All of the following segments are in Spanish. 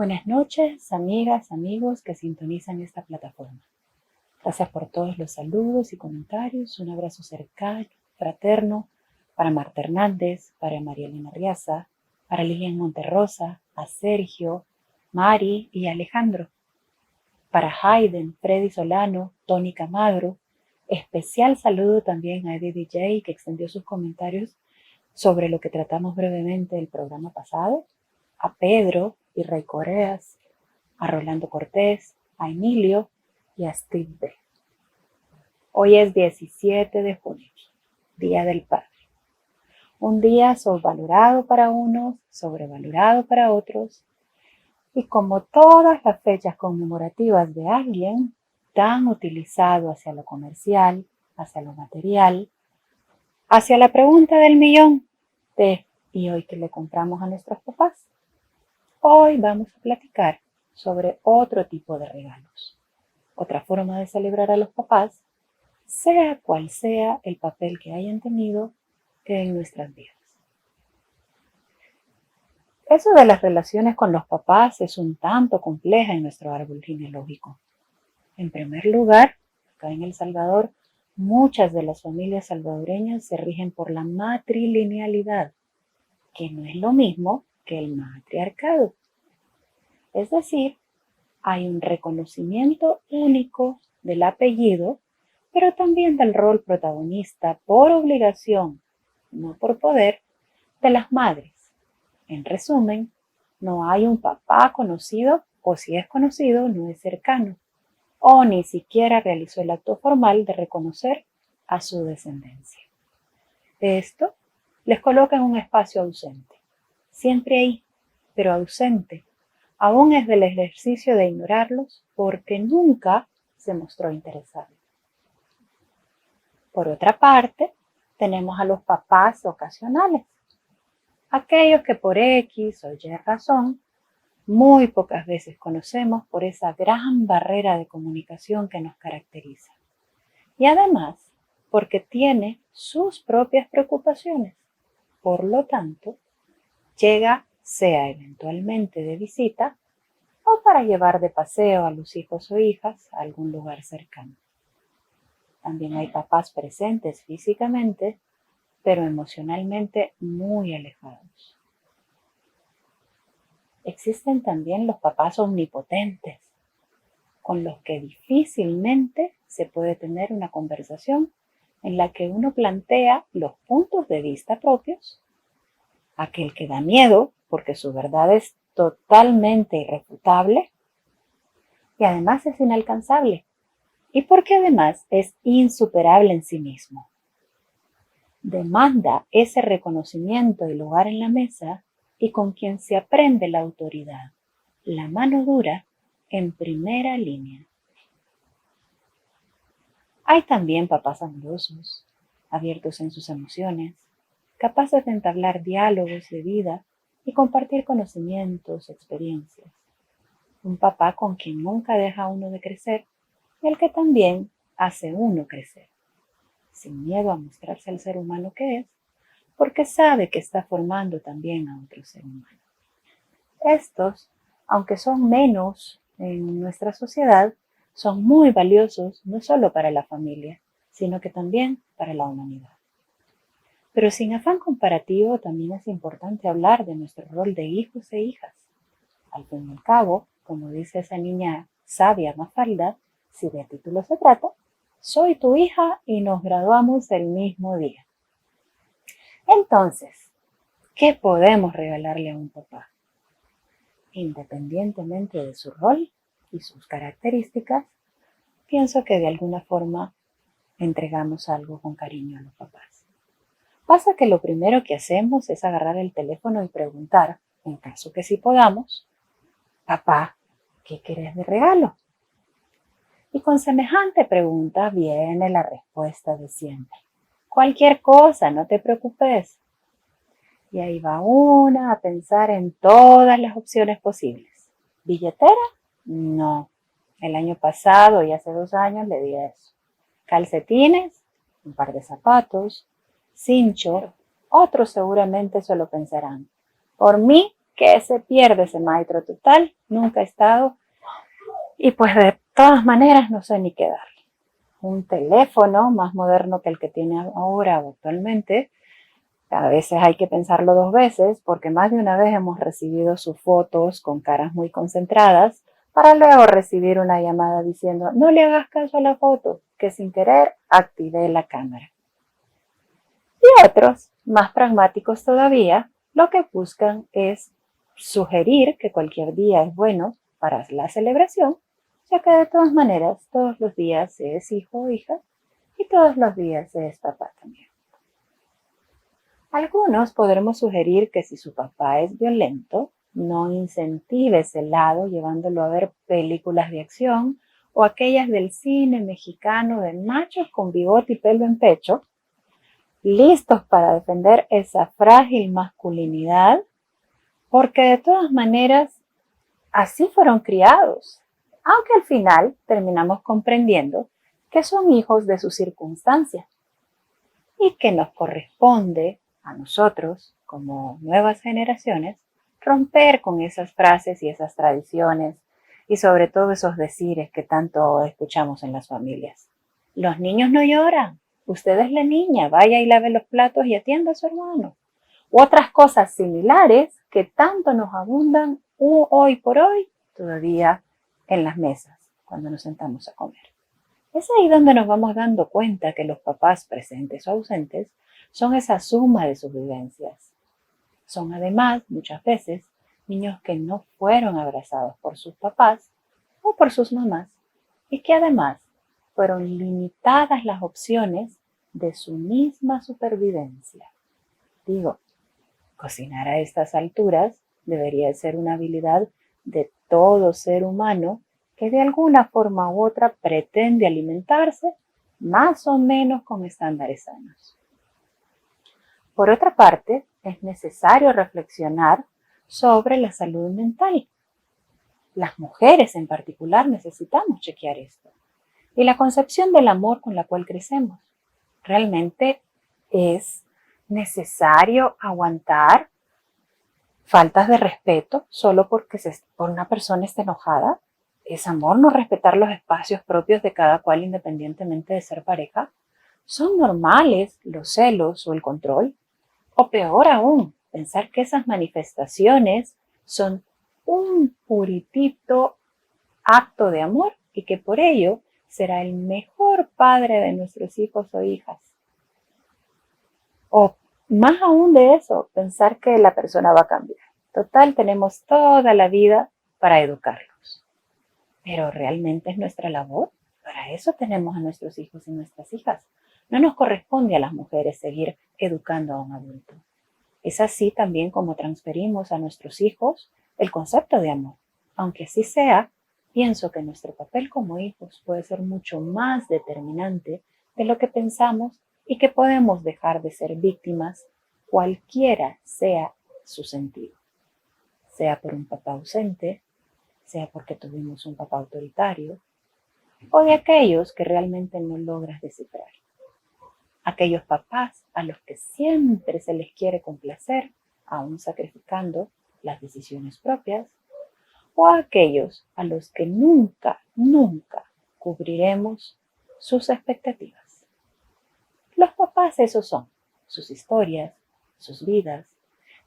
Buenas noches, amigas, amigos que sintonizan esta plataforma. Gracias por todos los saludos y comentarios. Un abrazo cercano, fraterno, para Marta Hernández, para María Elena Riaza, para Lilian Monterrosa, a Sergio, Mari y Alejandro. Para Hayden, Freddy Solano, Tony Camagro. Especial saludo también a Eddie DJ, que extendió sus comentarios sobre lo que tratamos brevemente del programa pasado. A Pedro y Rey Coreas, a Rolando Cortés, a Emilio y a Steve B. Hoy es 17 de junio, Día del Padre. Un día subvalorado para unos, sobrevalorado para otros, y como todas las fechas conmemorativas de alguien, tan utilizado hacia lo comercial, hacia lo material, hacia la pregunta del millón de ¿y hoy qué le compramos a nuestros papás? Hoy vamos a platicar sobre otro tipo de regalos, otra forma de celebrar a los papás, sea cual sea el papel que hayan tenido en nuestras vidas. Eso de las relaciones con los papás es un tanto compleja en nuestro árbol genealógico. En primer lugar, acá en El Salvador, muchas de las familias salvadoreñas se rigen por la matrilinealidad, que no es lo mismo que el matriarcado. Es decir, hay un reconocimiento único del apellido, pero también del rol protagonista por obligación, no por poder, de las madres. En resumen, no hay un papá conocido, o si es conocido, no es cercano, o ni siquiera realizó el acto formal de reconocer a su descendencia. Esto les coloca en un espacio ausente, siempre ahí, pero ausente. Aún es del ejercicio de ignorarlos porque nunca se mostró interesado. Por otra parte, tenemos a los papás ocasionales, aquellos que por X o Y razón muy pocas veces conocemos por esa gran barrera de comunicación que nos caracteriza. Y además, porque tiene sus propias preocupaciones. Por lo tanto, llega, sea eventualmente de visita, o para llevar de paseo a los hijos o hijas a algún lugar cercano. También hay papás presentes físicamente, pero emocionalmente muy alejados. Existen también los papás omnipotentes, con los que difícilmente se puede tener una conversación en la que uno plantea los puntos de vista propios, aquel que da miedo porque su verdad es totalmente irrefutable y además es inalcanzable, y porque además es insuperable en sí mismo. Demanda ese reconocimiento y lugar en la mesa y con quien se aprende la autoridad, la mano dura, en primera línea. Hay también papás amorosos, abiertos en sus emociones, capaces de entablar diálogos de vida y compartir conocimientos, experiencias. Un papá con quien nunca deja uno de crecer y el que también hace uno crecer, sin miedo a mostrarse el ser humano que es, porque sabe que está formando también a otro ser humano. Estos, aunque son menos en nuestra sociedad, son muy valiosos no solo para la familia, sino que también para la humanidad. Pero sin afán comparativo, también es importante hablar de nuestro rol de hijos e hijas. Al fin y al cabo, como dice esa niña sabia Mafalda, si de título se trata, soy tu hija y nos graduamos el mismo día. Entonces, ¿qué podemos regalarle a un papá? Independientemente de su rol y sus características, pienso que de alguna forma entregamos algo con cariño a los papás. Pasa que lo primero que hacemos es agarrar el teléfono y preguntar, en caso que sí podamos, papá, ¿qué querés de regalo? Y con semejante pregunta viene la respuesta de siempre. Cualquier cosa, no te preocupes. Y ahí va una a pensar en todas las opciones posibles. ¿Billetera? No. El año pasado y hace 2 años le di eso. ¿Calcetines? Un par de zapatos. Cincho. Otros seguramente solo pensarán. Por mí, que se pierde ese maestro total, nunca ha estado, y pues de todas maneras no sé ni qué darle. Un teléfono más moderno que el que tiene ahora o actualmente, a veces hay que pensarlo dos veces porque más de una vez hemos recibido sus fotos con caras muy concentradas para luego recibir una llamada diciendo no le hagas caso a la foto, que sin querer activé la cámara. Y otros, más pragmáticos todavía, lo que buscan es sugerir que cualquier día es bueno para la celebración, ya que de todas maneras todos los días se es hijo o hija y todos los días se es papá también. Algunos podremos sugerir que si su papá es violento, no incentive ese lado llevándolo a ver películas de acción o aquellas del cine mexicano de machos con bigote y pelo en pecho, listos para defender esa frágil masculinidad, porque de todas maneras así fueron criados, aunque al final terminamos comprendiendo que son hijos de sus circunstancias y que nos corresponde a nosotros, como nuevas generaciones, romper con esas frases y esas tradiciones y sobre todo esos decires que tanto escuchamos en las familias. Los niños no lloran, usted es la niña, vaya y lave los platos y atienda a su hermano. U otras cosas similares que tanto nos abundan hoy por hoy todavía en las mesas cuando nos sentamos a comer. Es ahí donde nos vamos dando cuenta que los papás presentes o ausentes son esa suma de sus vivencias. Son además, muchas veces, niños que no fueron abrazados por sus papás o por sus mamás y que además fueron limitadas las opciones de su misma supervivencia. Digo, cocinar a estas alturas debería ser una habilidad de todo ser humano que de alguna forma u otra pretende alimentarse más o menos con estándares sanos. Por otra parte, es necesario reflexionar sobre la salud mental. Las mujeres en particular necesitamos chequear esto. Y la concepción del amor con la cual crecemos. Realmente es necesario aguantar faltas de respeto solo porque por una persona está enojada. ¿Es amor no respetar los espacios propios de cada cual independientemente de ser pareja? ¿Son normales los celos o el control? O peor aún, pensar que esas manifestaciones son un puritito acto de amor y que por ello será el mejor padre de nuestros hijos o hijas. O más aún de eso, pensar que la persona va a cambiar. Total, tenemos toda la vida para educarlos. Pero ¿realmente es nuestra labor? Para eso tenemos a nuestros hijos y nuestras hijas. No nos corresponde a las mujeres seguir educando a un adulto. Es así también como transferimos a nuestros hijos el concepto de amor. Aunque así sea, pienso que nuestro papel como hijos puede ser mucho más determinante de lo que pensamos y que podemos dejar de ser víctimas cualquiera sea su sentido. Sea por un papá ausente, sea porque tuvimos un papá autoritario, o de aquellos que realmente no logras descifrar. Aquellos papás a los que siempre se les quiere complacer, aún sacrificando las decisiones propias, o a aquellos a los que nunca, nunca cubriremos sus expectativas. Los papás esos son, sus historias, sus vidas,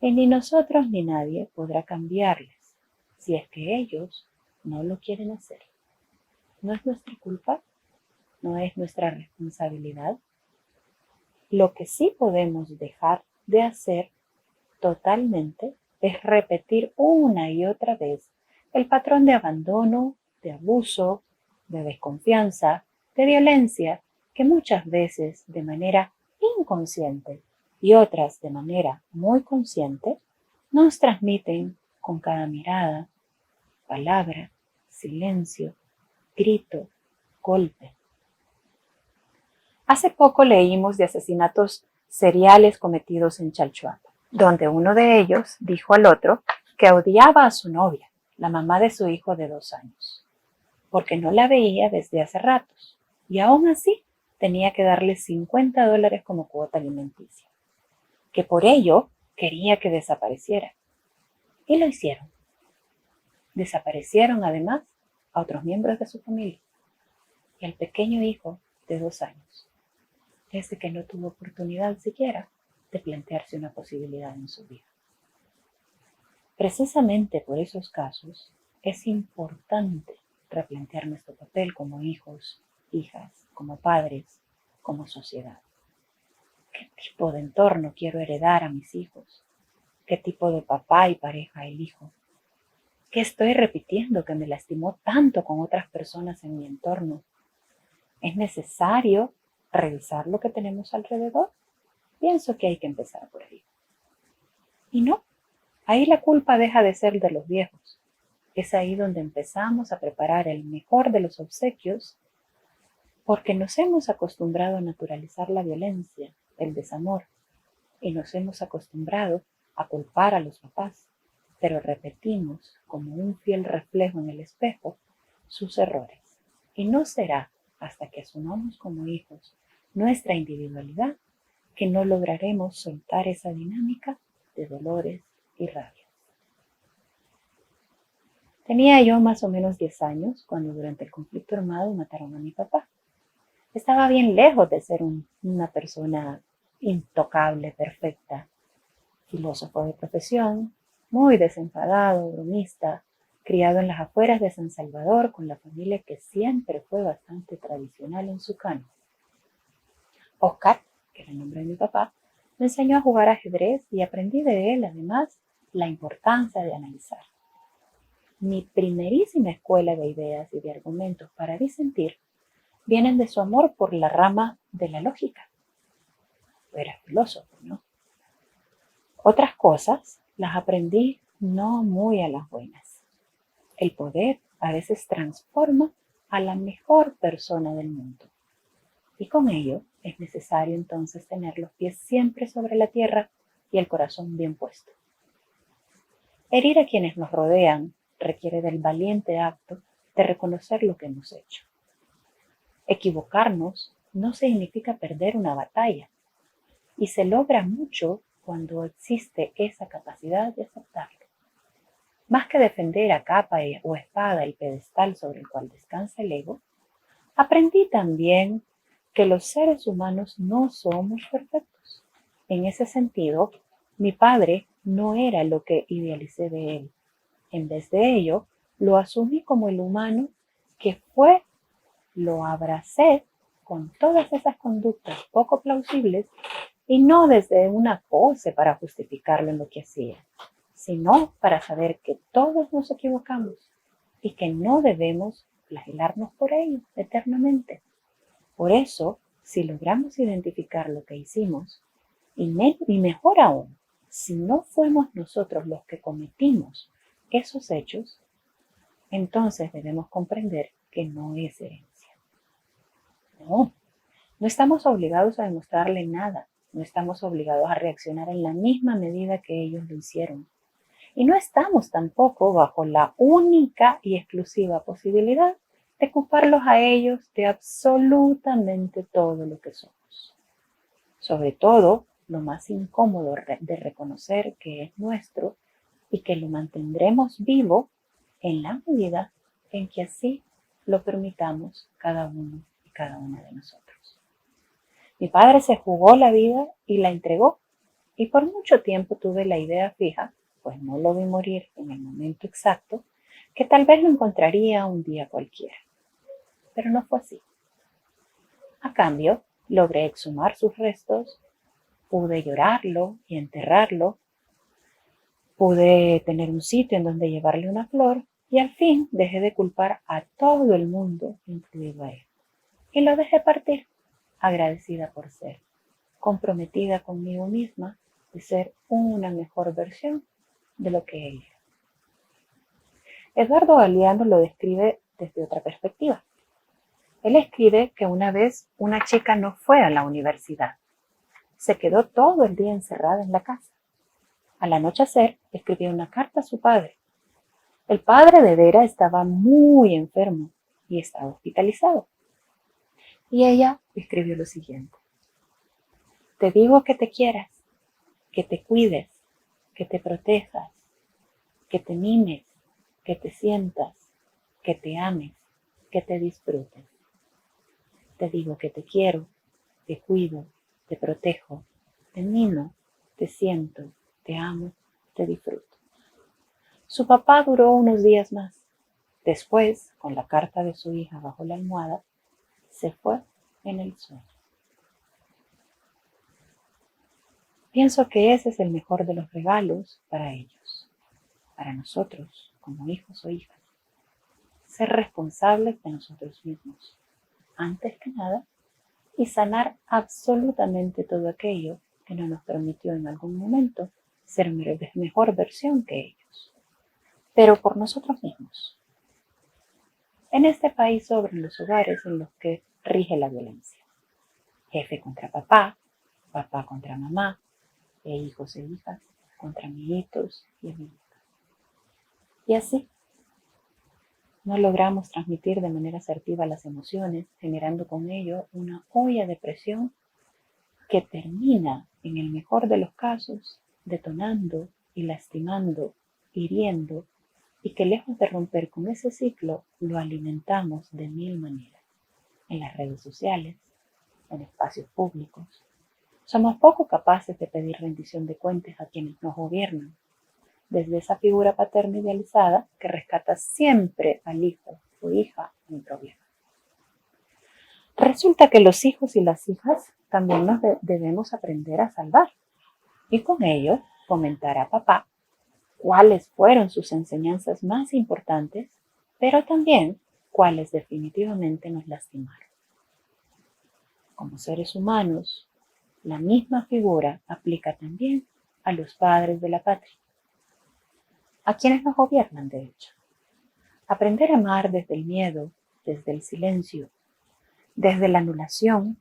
y ni nosotros ni nadie podrá cambiarles si es que ellos no lo quieren hacer. No es nuestra culpa, no es nuestra responsabilidad. Lo que sí podemos dejar de hacer totalmente es repetir una y otra vez el patrón de abandono, de abuso, de desconfianza, de violencia, que muchas veces de manera inconsciente y otras de manera muy consciente nos transmiten con cada mirada, palabra, silencio, grito, golpe. Hace poco leímos de asesinatos seriales cometidos en Chalchuapa, donde uno de ellos dijo al otro que odiaba a su novia, la mamá de su hijo de 2 años, porque no la veía desde hace ratos y aún así tenía que darle $50 como cuota alimenticia, que por ello quería que desapareciera. Y lo hicieron. Desaparecieron además a otros miembros de su familia y al pequeño hijo de 2 años, desde que no tuvo oportunidad siquiera de plantearse una posibilidad en su vida. Precisamente por esos casos es importante replantear nuestro papel como hijos, hijas, como padres, como sociedad. ¿Qué tipo de entorno quiero heredar a mis hijos? ¿Qué tipo de papá y pareja elijo? ¿Qué estoy repitiendo que me lastimó tanto con otras personas en mi entorno? ¿Es necesario revisar lo que tenemos alrededor? Pienso que hay que empezar por ahí. Y no, ahí la culpa deja de ser de los viejos. Es ahí donde empezamos a preparar el mejor de los obsequios, porque nos hemos acostumbrado a naturalizar la violencia, el desamor, y nos hemos acostumbrado a culpar a los papás, pero repetimos como un fiel reflejo en el espejo sus errores. Y no será hasta que asumamos como hijos nuestra individualidad que no lograremos soltar esa dinámica de dolores y rabias. Tenía yo más o menos 10 años cuando durante el conflicto armado mataron a mi papá. Estaba bien lejos de ser una persona intocable, perfecta, filósofo de profesión, muy desenfadado, bromista, criado en las afueras de San Salvador con la familia que siempre fue bastante tradicional en su cano. Oscar, que era el nombre de mi papá, me enseñó a jugar ajedrez y aprendí de él además la importancia de analizar. Mi primerísima escuela de ideas y de argumentos para disentir vienen de su amor por la rama de la lógica. Era filósofo, ¿no? Otras cosas las aprendí no muy a las buenas. El poder a veces transforma a la mejor persona del mundo. Y con ello es necesario entonces tener los pies siempre sobre la tierra y el corazón bien puesto. Herir a quienes nos rodean requiere del valiente acto de reconocer lo que hemos hecho. Equivocarnos no significa perder una batalla y se logra mucho cuando existe esa capacidad de aceptarlo. Más que defender a capa o espada el pedestal sobre el cual descansa el ego, aprendí también que los seres humanos no somos perfectos. En ese sentido, mi padre no era lo que idealicé de él. En vez de ello, lo asumí como el humano que fue, lo abracé con todas esas conductas poco plausibles y no desde una pose para justificarlo en lo que hacía, sino para saber que todos nos equivocamos y que no debemos flagelarnos por ello eternamente. Por eso, si logramos identificar lo que hicimos, y mejor aún, si no fuimos nosotros los que cometimos esos hechos, entonces debemos comprender que no es herencia. No, no estamos obligados a demostrarle nada, no estamos obligados a reaccionar en la misma medida que ellos lo hicieron. Y no estamos tampoco bajo la única y exclusiva posibilidad de culparlos a ellos de absolutamente todo lo que somos. Sobre todo, lo más incómodo de reconocer que es nuestro y que lo mantendremos vivo en la medida en que así lo permitamos cada uno y cada una de nosotros. Mi padre se jugó la vida y la entregó, y por mucho tiempo tuve la idea fija, pues no lo vi morir en el momento exacto, que tal vez lo encontraría un día cualquiera. Pero no fue así. A cambio, logré exhumar sus restos, pude llorarlo y enterrarlo, pude tener un sitio en donde llevarle una flor y al fin dejé de culpar a todo el mundo, incluido a él. Y lo dejé partir, agradecida por ser, comprometida conmigo misma de ser una mejor versión de lo que él era. Eduardo Galeano lo describe desde otra perspectiva. Él escribe que una vez una chica no fue a la universidad. Se quedó todo el día encerrada en la casa. Al anochecer escribió una carta a su padre. El padre de Vera estaba muy enfermo y estaba hospitalizado. Y ella escribió lo siguiente: te digo que te quieras, que te cuides, que te protejas, que te mimes, que te sientas, que te ames, que te disfrutes. Te digo que te quiero, te cuido, te protejo, te mimo, te siento, te amo, te disfruto. Su papá duró unos días más. Después, con la carta de su hija bajo la almohada, se fue en el sueño. Pienso que ese es el mejor de los regalos para ellos, para nosotros como hijos o hijas. Ser responsables de nosotros mismos, antes que nada, y sanar absolutamente todo aquello que no nos permitió en algún momento ser mejor versión que ellos, pero por nosotros mismos. En este país sobran los hogares en los que rige la violencia. Jefe contra papá, papá contra mamá, e hijos e hijas contra amiguitos y amigas. Y así no logramos transmitir de manera asertiva las emociones, generando con ello una olla de presión que termina, en el mejor de los casos, detonando y lastimando, hiriendo, y que lejos de romper con ese ciclo, lo alimentamos de mil maneras. En las redes sociales, en espacios públicos. Somos poco capaces de pedir rendición de cuentas a quienes nos gobiernan, desde esa figura paterna idealizada que rescata siempre al hijo o hija en problemas. Resulta que los hijos y las hijas también nos debemos aprender a salvar y con ello comentar a papá cuáles fueron sus enseñanzas más importantes, pero también cuáles definitivamente nos lastimaron. Como seres humanos, la misma figura aplica también a los padres de la patria, a quienes nos gobiernan, de hecho. Aprender a amar desde el miedo, desde el silencio, desde la anulación,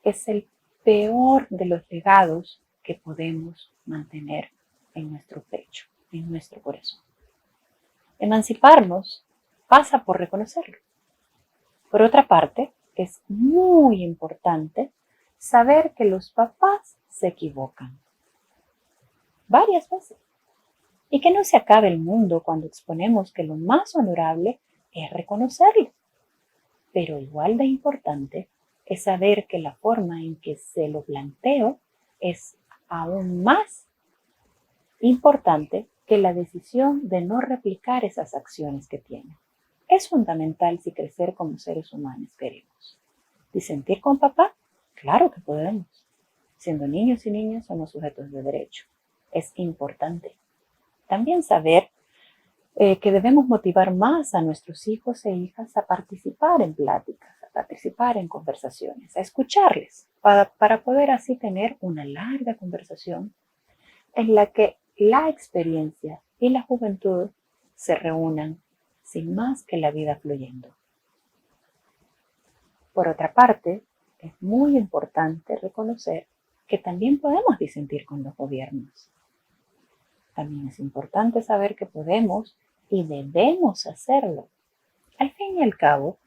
es el peor de los legados que podemos mantener en nuestro pecho, en nuestro corazón. Emanciparnos pasa por reconocerlo. Por otra parte, es muy importante saber que los papás se equivocan varias veces y que no se acabe el mundo cuando exponemos que lo más honorable es reconocerlo. Pero igual de importante es saber que la forma en que se lo planteo es aún más importante que la decisión de no replicar esas acciones que tiene. Es fundamental si crecer como seres humanos queremos. ¿Disentir con papá? Claro que podemos. Siendo niños y niñas somos sujetos de derecho. Es importante. También saber que debemos motivar más a nuestros hijos e hijas a participar en pláticas, a participar en conversaciones, a escucharles, para poder así tener una larga conversación en la que la experiencia y la juventud se reúnan sin más que la vida fluyendo. Por otra parte, es muy importante reconocer que también podemos disentir con los gobiernos. También es importante saber que podemos y debemos hacerlo. Al fin y al cabo,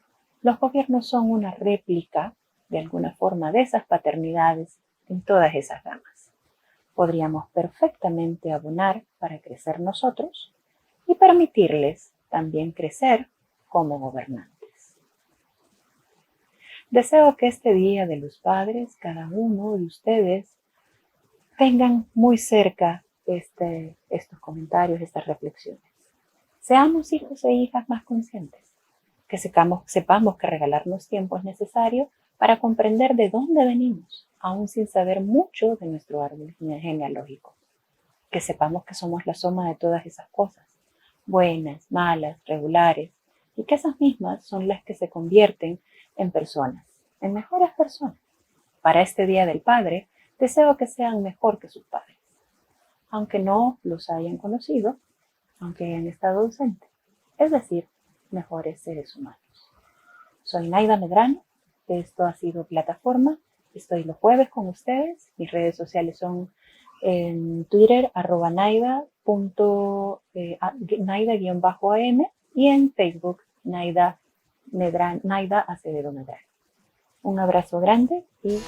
los gobiernos son una réplica, de alguna forma, de esas paternidades en todas esas gamas. Podríamos perfectamente abonar para crecer nosotros y permitirles también crecer como gobernantes. Deseo que este Día de los Padres, cada uno de ustedes, tengan muy cerca estos comentarios, estas reflexiones. Seamos hijos e hijas más conscientes, que sepamos que regalarnos tiempo es necesario para comprender de dónde venimos, aún sin saber mucho de nuestro árbol genealógico. Que sepamos que somos la suma de todas esas cosas, buenas, malas, regulares, y que esas mismas son las que se convierten en personas, en mejores personas. Para este Día del Padre, deseo que sean mejor que sus padres, aunque no los hayan conocido, aunque hayan estado ausentes, es decir, mejores seres humanos. Soy Naida Medrano, esto ha sido Plataforma, estoy los jueves con ustedes, mis redes sociales son en Twitter, @naida_am y en Facebook, Naida Acevedo Medrano. Un abrazo grande y